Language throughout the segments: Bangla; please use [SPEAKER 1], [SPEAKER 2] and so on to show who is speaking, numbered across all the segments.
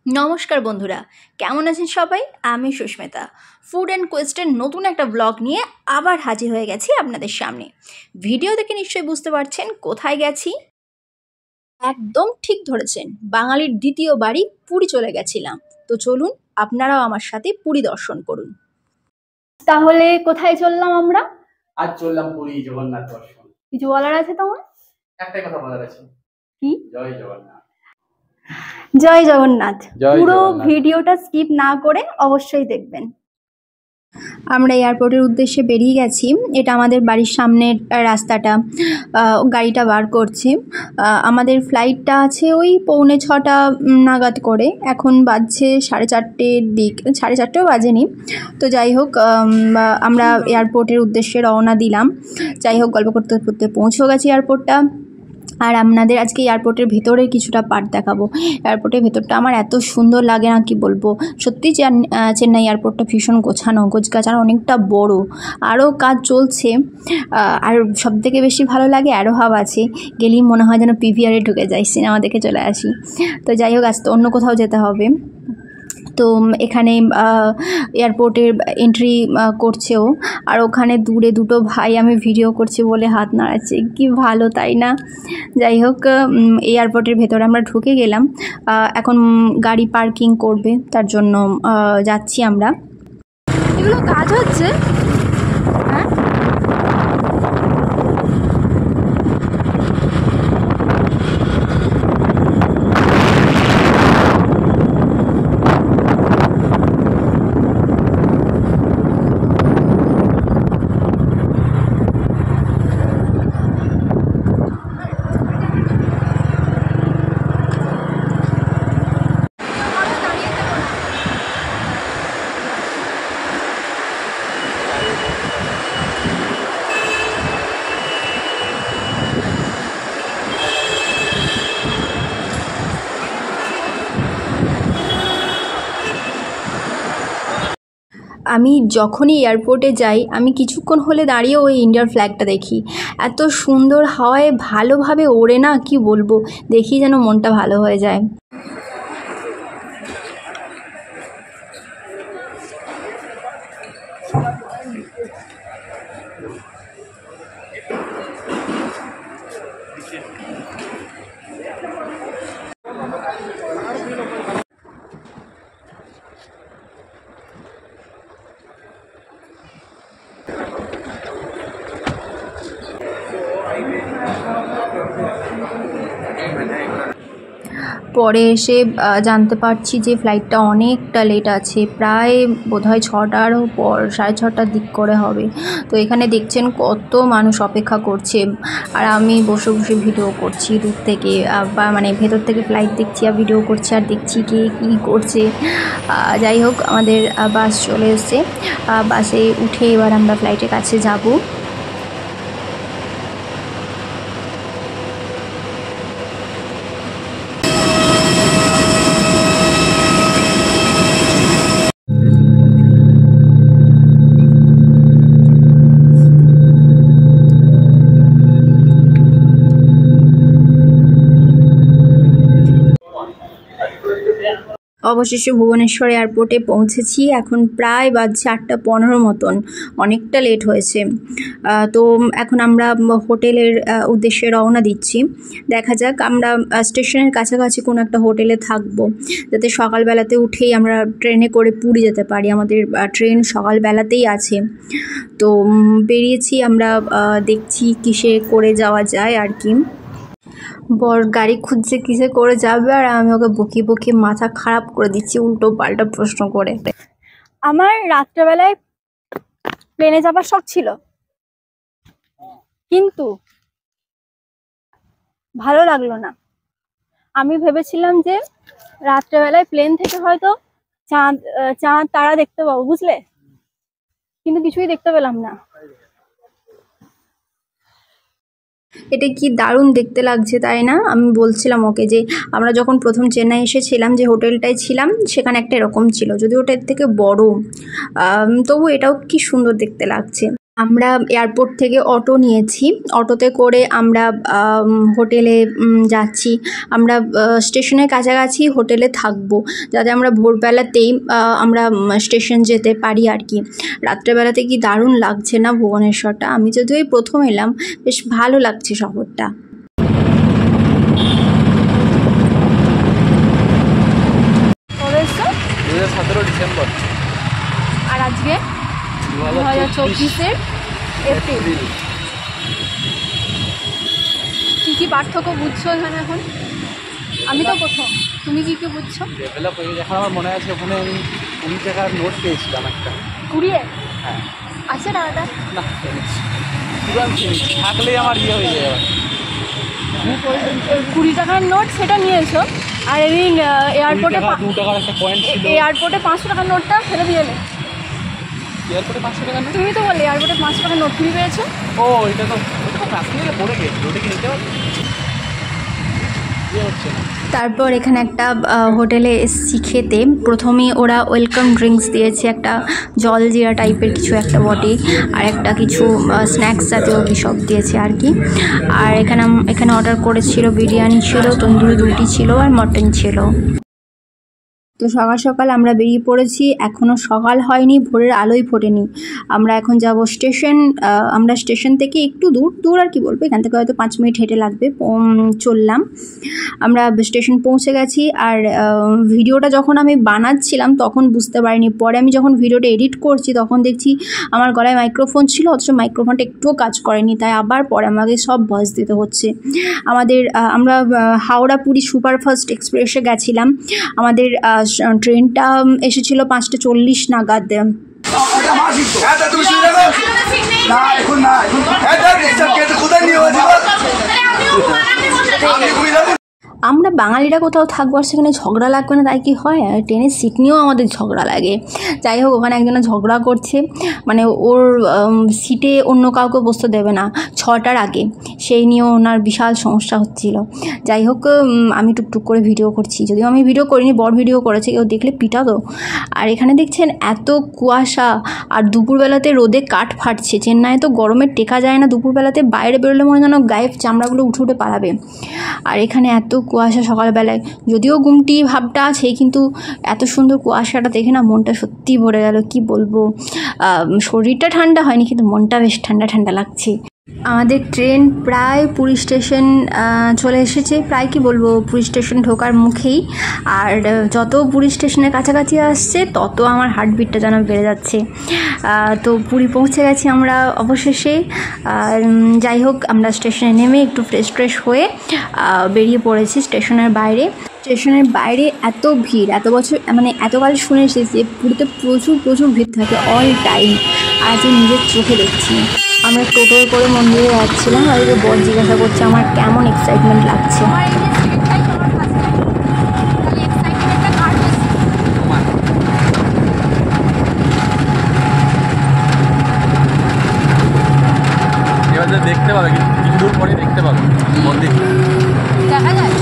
[SPEAKER 1] নমস্কার বন্ধুরা, কেমন আছেন সবাই? আমি সুস্মিতা ফুড অ্যান্ড কোয়েস্টের নতুন একটা ব্লগ নিয়ে আবার হাজির হয়ে গেছি আপনাদের সামনে। ভিডিও দেখে নিশ্চয়ই বুঝতে পারছেন কোথায় গেছি। একদম ঠিক ধরেছেন, বাঙালির দ্বিতীয় বাড়ি পুরী চলে গেছিলাম। তো চলুন আপনারাও আমার সাথে পুরী দর্শন করুন। তাহলে কোথায় চললাম আমরা?
[SPEAKER 2] আজ চললাম পুরী জগন্নাথ দর্শন।
[SPEAKER 1] কিছু বলার আছে তোমার?
[SPEAKER 2] একটাই কথা বলার আছে।
[SPEAKER 1] কি?
[SPEAKER 2] জয় জগন্নাথ।
[SPEAKER 1] জয় জগন্নাথ। পুরো ভিডিওটা স্কিপ না করে অবশ্যই দেখবেন। আমরা এয়ারপোর্টের উদ্দেশ্যে বেরিয়ে গেছি। এটা আমাদের বাড়ির সামনের রাস্তাটা। গাড়িটা বার করছে। আমাদের ফ্লাইটটা আছে ওই 6:45 নাগাদ করে। এখন বাজছে 4:30 দিক, 4:30ও বাজেনি। তো যাই হোক, আমরা এয়ারপোর্টের উদ্দেশ্যে রওনা দিলাম। যাই হোক, গল্প করতে করতে পৌঁছেও গেছি এয়ারপোর্টটা। আর আপনাদের আজকে এয়ারপোর্টের ভেতরের কিছুটা পার্ট দেখাবো। এয়ারপোর্টের ভেতরটা আমার এত সুন্দর লাগে না কি বলবো। সত্যি চেন্নাই এয়ারপোর্টটা ভীষণ গোছানো গোছগাছ আর অনেকটা বড়। আরও কাজ চলছে। আর সবথেকে বেশি ভালো লাগে অ্যারোহাব আছে, গেলেই মনে হয় যেন পিভিআরে ঢুকে যাই, সিনেমা দেখে চলে আসি। তো যাই হোক, আজ তো অন্য কোথাও যেতে হবে। তো এখানে এয়ারপোর্টের এন্ট্রি করছেও। আর ওখানে দূরে দুটো ভাই আমি ভিডিও করছি বলে হাত নাড়াচ্ছে, কি ভালো তাই না? যাই হোক, এয়ারপোর্টের ভেতরে আমরা ঢুকে গেলাম। এখন গাড়ি পার্কিং করবে, তার জন্য যাচ্ছি আমরা। এগুলো কাজ হচ্ছে। হ্যাঁ, আমি যখনই এয়ারপোর্টে যাই আমি কিছুক্ষণ হলে দাঁড়িয়ে ওই ইন্ডিয়ার ফ্ল্যাগটা দেখি। এত সুন্দর হাওয়ায় ভালোভাবে ওড়ে না, কি বলবো, দেখি যেন মনটা ভালো হয়ে যায়। পরে এসে জানতে পারছি যে ফ্লাইটটা অনেকটা লেট আছে, প্রায় বোধহয় 6টারও পর, 6:30টার দিক করে হবে। তো এখানে দেখছেন কত মানুষ অপেক্ষা করছে, আর আমি বসে বসে ভিডিও করছি দূর থেকে, বা মানে ভেতর থেকে ফ্লাইট দেখছি আর ভিডিও করছি আর দেখছি কে কী করছে। যাই হোক, আমাদের বাস চলে এসছে। বাসে উঠে এবার আমরা ফ্লাইটের কাছে যাব। অবশেষে ভুবনেশ্বর এয়ারপোর্টে পৌঁছেছি। এখন প্রায় বাজছে 8:15 মতন, অনেকটা লেট হয়েছে। তো এখন আমরা হোটেলের উদ্দেশ্যে রওনা দিচ্ছি। দেখা যাক, আমরা স্টেশনের কাছাকাছি কোনো একটা হোটেলে থাকবো, যাতে সকালবেলাতে উঠেই আমরা ট্রেনে করে পুরী যেতে পারি। আমাদের ট্রেন সকালবেলাতেই আছে। তো বেরিয়েছি আমরা, দেখছি কিসে করে যাওয়া যায় আর কি। বর গাড়ি খুঁজছে কিসে করে যাবে, আর আমি ওকে বকি বকি মাথা খারাপ করে দিচ্ছি উল্টো পাল্টা প্রশ্ন করে। আমার রাত্রেবেলায় প্লেনে যাবার শখ ছিল, কিন্তু ভালো লাগলো না। আমি ভেবেছিলাম যে রাত্রেবেলায় প্লেন থেকে হয়তো চাঁদ তারা দেখতে পাবো, বুঝলে, কিন্তু কিছুই দেখতে পেলাম না। এটা কি দারুণ দেখতে লাগছে তাই না? আমি বলছিলাম ওকে যে আমরা যখন প্রথম চেন্নাই এসেছিলাম, যে হোটেলটায় ছিলাম সেখানে একটা এরকম ছিল, যদি ওটার থেকে বড়, তবু এটাও কি সুন্দর দেখতে লাগছে। আমরা এয়ারপোর্ট থেকে অটো নিয়েছি, অটোতে করে আমরা হোটেলে যাচ্ছি। আমরা স্টেশনের কাছাকাছি হোটেলে থাকবো, যাতে আমরা ভোরবেলাতেই আমরা স্টেশন যেতে পারি আর কি। রাত্রেবেলাতে কি দারুণ লাগছে না ভুবনেশ্বরটা। আমি যদিও এই প্রথম এলাম, বেশ ভালো লাগছে শহরটা। কবে এসছো?
[SPEAKER 2] 2017 ডিসেম্বর।
[SPEAKER 1] আর আজকে 2024 এপ্রিল। কি পার্থক্য বুঝছো এখানে এখন? আমি তো প্রথম, তুমি কি বুঝছো?
[SPEAKER 2] ডেভেলপ হয়ে গেছে। এখন আমার মনে আছে ওখানে আমি 20 টাকার নোট পেয়েছিলাম একটা।
[SPEAKER 1] 20?
[SPEAKER 2] হ্যাঁ।
[SPEAKER 1] আছে টাকাটা?
[SPEAKER 2] না, থাকলেই আমার ইয়ে হয়ে যায়।
[SPEAKER 1] 20 টাকার নোট সেটা নিয়েছো, আর এদিন এয়ারপোর্টে
[SPEAKER 2] 2 টাকার একটা কয়েন ছিল।
[SPEAKER 1] এয়ারপোর্টে 500 টাকার নোটটা ফেলে দিয়ে এলে।
[SPEAKER 2] এয়ারপোর্টে 500 টাকার নোট?
[SPEAKER 1] তুমি তো বললে এয়ারপোর্টে 500 টাকার নোট তুমি পেয়েছো।
[SPEAKER 2] ও এটা তো কাশ্মীরে পড়ে গেছে, ওটা কি নিতে পারবে? তারপর
[SPEAKER 1] এখানে একটা হোটেলে এসেছি খেতে। প্রথমে ওরা ওয়েলকাম ড্রিঙ্কস দিয়েছে, একটা জল জিরা টাইপের কিছু একটা বটে, আর একটা কিছু স্ন্যাক্স জাতীয় সব দিয়েছে আর কি। আর এখানে অর্ডার করেছিল বিরিয়ানি ছিল, তন্দুরি রুটি ছিল, আর মটন ছিল। তো সকাল সকাল আমরা বেরিয়ে পড়েছি। এখনও সকাল হয়নি, ভোরের আলোই ফোটেনি। আমরা এখন যাব স্টেশন। আমরা স্টেশন থেকে একটু দূর আর কি বলবো, এখান থেকে হয়তো 5 মিনিট হেঁটে লাগবে। চললাম, আমরা স্টেশন পৌঁছে গেছি। আর ভিডিওটা যখন আমি বানাচ্ছিলাম তখন বুঝতে পারিনি, পরে আমি যখন ভিডিওটা এডিট করছি তখন দেখছি আমার গলায় মাইক্রোফোন ছিল, অথচ মাইক্রোফোনটা একটুও কাজ করেনি, তাই আবার পরে আমাকে সব ভয়েস দিতে হচ্ছে। আমরা হাওড়া পুরী সুপারফাস্ট এক্সপ্রেসে গেছিলাম। আমাদের ট্রেনটা এসেছিল 5:40 নাগাদ। আমরা বাঙালিরা কোথাও থাকবো আর সেখানে ঝগড়া লাগবে না তাই কি হয়? ট্রেনের সিট নিয়েও আমাদের ঝগড়া লাগে। যাই হোক, ওখানে একজনে ঝগড়া করছে, মানে ওর সিটে অন্য কাউকে বসতে দেবে না 6টার আগে, সেই নিয়ে ওনার বিশাল সমস্যা হচ্ছিল। যাই হোক, আমি টুকটুক করে ভিডিও করছি, যদিও আমি ভিডিও করিনি, বড় ভিডিও করেছে, কেউ দেখলে পিটাতো। আর এখানে দেখছেন এত কুয়াশা, আর দুপুরবেলাতে রোদে কাঠ ফাটছে। চেন্নাইয়ে তো গরমে টেকা যায় না, দুপুরবেলাতে বাইরে বেরোলে মনে যেন গায়ের চামড়াগুলো উঠে পালাবে। আর এখানে এত কুয়াশা সকালবেলায়, যদিও গুমটি ভাবটা আছে, কিন্তু এত সুন্দর কুয়াশাটা দেখে না মনটা সত্যি ভরে গেল। কি বলবো, শরীরটা ঠান্ডা হয়নি কিন্তু মনটা বেশ ঠান্ডা ঠান্ডা লাগছে। আমাদের ট্রেন প্রায় পুরী স্টেশন চলে এসেছে, প্রায় কি বলবো, পুরী স্টেশন ঢোকার মুখেই। আর যত পুরী স্টেশনের কাছাকাছি আসছে তত আমার হার্টবিটটা যেন বেড়ে যাচ্ছে। তো পুরী পৌঁছে গেছি আমরা অবশেষে। যাই হোক, আমরা স্টেশনে নেমে একটু ফ্রেশ হয়ে বেরিয়ে পড়েছি স্টেশনের বাইরে। স্টেশনের বাইরে এত ভিড়, এতকাল শুনে এসেছি যে পুরীতে প্রচুর ভিড় থাকে অল টাইম। আজ নিজের চোখে দেখছি। আমরা টোটোয় করে মন্দিরে যাচ্ছিলাম, আর এই যে বর জিজ্ঞাসা করছে আমার কেমন এক্সাইটমেন্ট লাগছে।
[SPEAKER 2] এবার দেখতে পাবে, কিছু দূর পরে দেখতে পাবে মন্দির,
[SPEAKER 1] দেখা যায়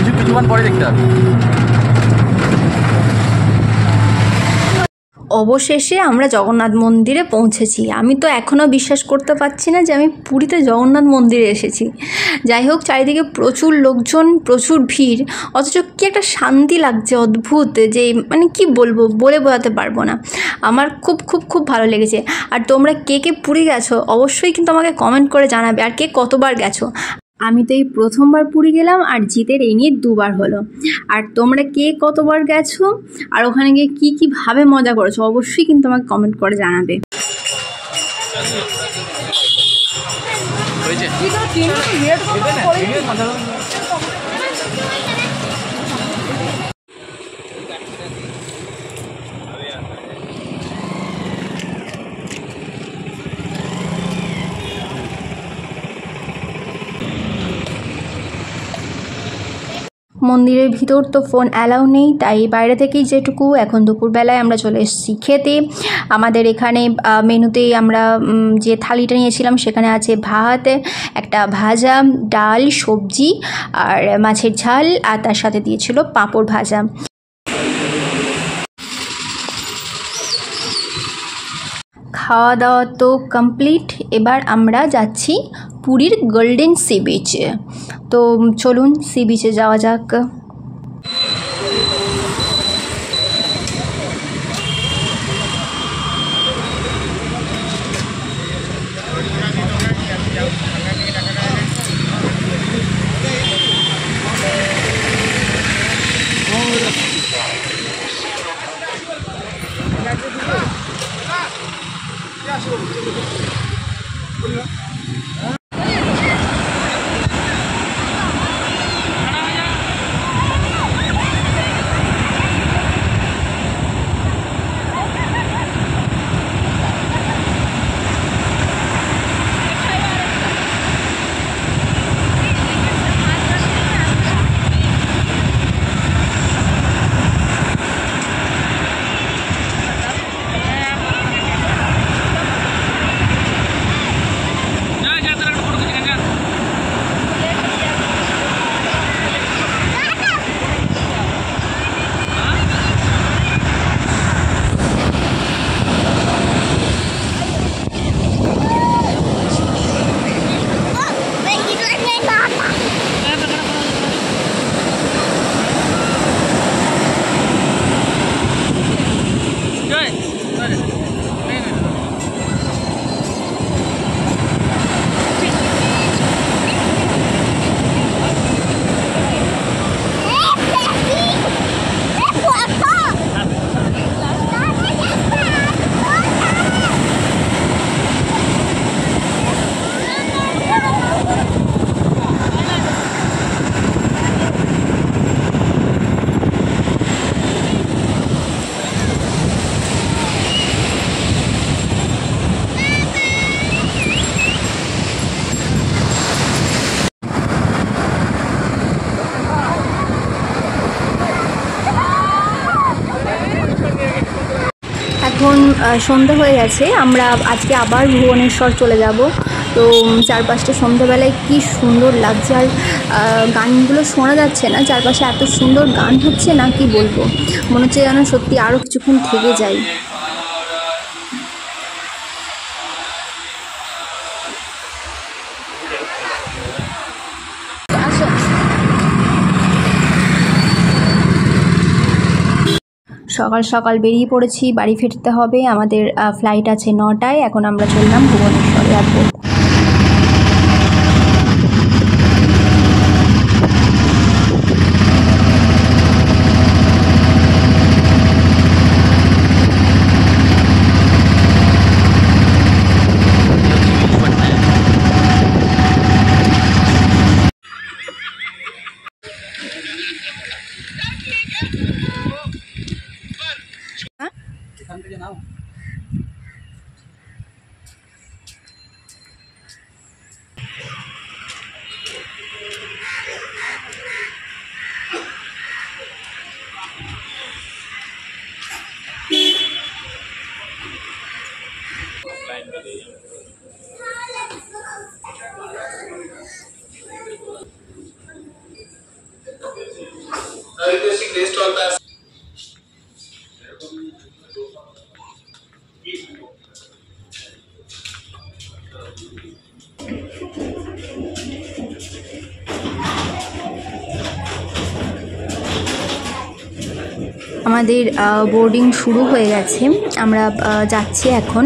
[SPEAKER 2] কিছুক্ষণ পরে দেখতে পাবে।
[SPEAKER 1] অবশেষে আমরা জগন্নাথ মন্দিরে পৌঁছেছি। আমি তো এখনও বিশ্বাস করতে পারছি না যে আমি পুরীতে জগন্নাথ মন্দিরে এসেছি। যাই হোক, চারিদিকে প্রচুর লোকজন, প্রচুর ভিড়, অথচ কি একটা শান্তি লাগছে অদ্ভুত, যে মানে কি বলবো, বলে বোঝাতে পারবো না। আমার খুব ভালো লেগেছে। আর তোমরা কে পুরী গেছো অবশ্যই কিন্তু আমাকে কমেন্ট করে জানাবে, আর কে কতবার গেছো। আমি তো এই প্রথমবার পুরী গেলাম, আর জিতের এই নিয়ে 2বার হলো। আর তোমরা কে কতবার গেছো আর ওখানে গিয়ে কীভাবে মজা করেছো অবশ্যই কিন্তু আমাকে কমেন্ট করে জানাবে। মন্দিরের ভিতর তো ফোন অ্যালাউ নেই, তাই বাইরে থেকেই যেটুকু। এখন দুপুরবেলায় আমরা চলে এসেছি খেতে। আমাদের এখানে মেনুতে আমরা যে থালিটা নিয়েছিলাম সেখানে আছে ভাত, একটা ভাজা, ডাল, সবজি আর মাছের ঝাল, আর তার সাথে দিয়েছিল পাঁপড় ভাজা। খাওয়া দাওয়া তো কমপ্লিট। এবার আমরা যাচ্ছি পুরীর গোল্ডেন সি বিচে। তো চলুন সি বিচে যাওয়া যাক। এখন সন্ধ্যা হয়ে গেছে, আমরা আজকে আবার ভুবনেশ্বর চলে যাব। তো চারপাশটা সন্ধ্যাবেলায় কি সুন্দর লাগছে, আর গানগুলো শোনা যাচ্ছে না, চারপাশে এত সুন্দর গান হচ্ছে না কি বলবো, মনে হচ্ছে যেন সত্যি আরও কিছুক্ষণ থেকে যাই। সকাল সকাল বেরিয়ে পড়েছি, বাড়ি ফিরতে হবে, আমাদের ফ্লাইট আছে 9টায়। এখন আমরা চললাম ভুবনেশ্বর এয়ারপোর্ট। আমাদের বোর্ডিং শুরু হয়ে গেছে, আমরা যাচ্ছি এখন।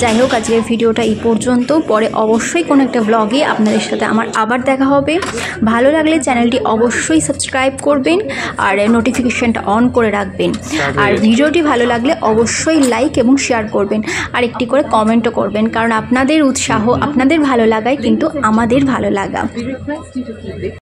[SPEAKER 1] যাই হোক, আজকের ভিডিওটা এই পর্যন্ত। পরে অবশ্যই কোনো একটা ব্লগে আপনাদের সাথে আমার আবার দেখা হবে। ভালো লাগলে চ্যানেলটি অবশ্যই সাবস্ক্রাইব করবেন আর নোটিফিকেশানটা অন করে রাখবেন। আর ভিডিওটি ভালো লাগলে অবশ্যই লাইক এবং শেয়ার করবেন, আর একটি করে কমেন্টও করবেন, কারণ আপনাদের উৎসাহ, আপনাদের ভালো লাগায় কিন্তু আমাদের ভালো লাগা।